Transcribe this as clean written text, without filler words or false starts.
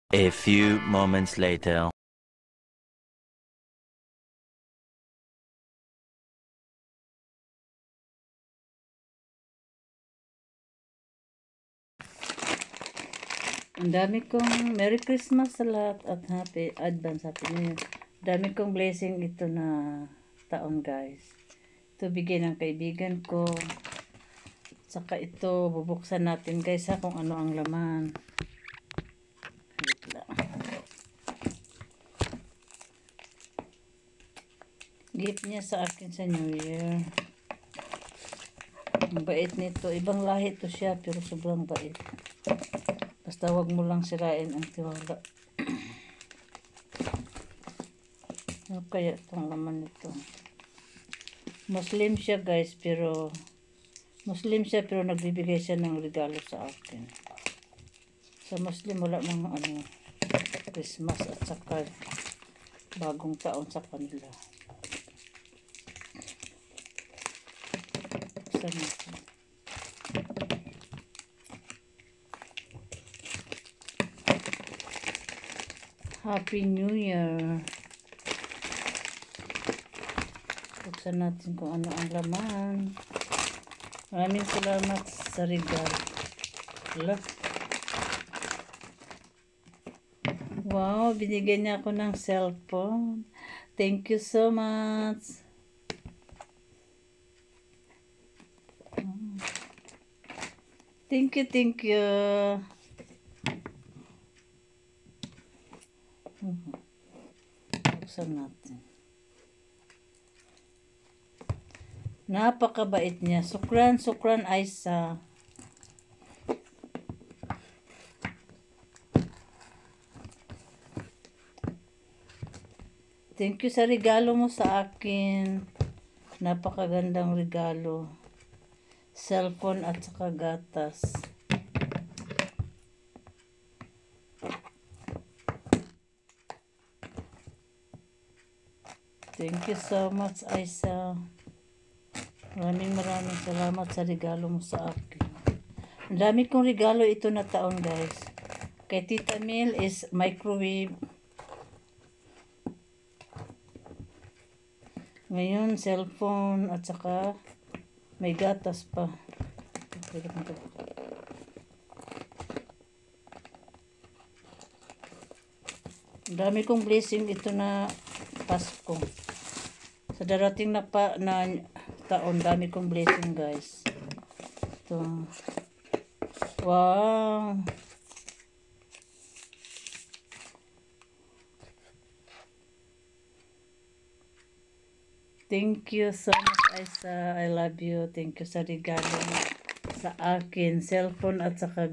A few moments later. Ang dami kong Merry Christmas sa lahat at Happy New Year. Dami kong blessing ito na taon, guys. Ito bigay ng kaibigan ko. Saka ito bubuksan natin, guys, kung ano ang laman. Wait lang. Gift niya sa akin sa New Year. Ang bait nito. Ibang lahi to siya pero sobrang bait. Basta wag mo lang sirain ang tiwala. Ano kaya itong laman nito? Muslim siya, guys, pero nagbibigay siya ng regalo sa akin. Sa Muslim wala mga Christmas at saka bagong taon sa kanila. Basta natin. Happy New Year. Buksan natin kung ano ang laman. Maraming salamat sa regalo. Wow, binigyan niya ako ng cellphone. Thank you so much. Thank you. Buksan natin. Napakabait niya. Sukran Aisa. Thank you sa regalo mo sa akin. Napakagandang regalo. Cellphone at saka gatas. Thank you so much, Aisa. Maraming salamat sa regalo mo sa akin. Ang dami kong regalo ito na taon, guys. Kay Tita Mel is microwave. Ngayon, cellphone at saka may gatas pa. Ang dami kong blessing ito na Pasko. Sa darating na taon, dami kong blessing, guys. Ito. Wow. Thank you so much, Aisa. I love you. Thank you sa regalo sa akin. Cellphone at saka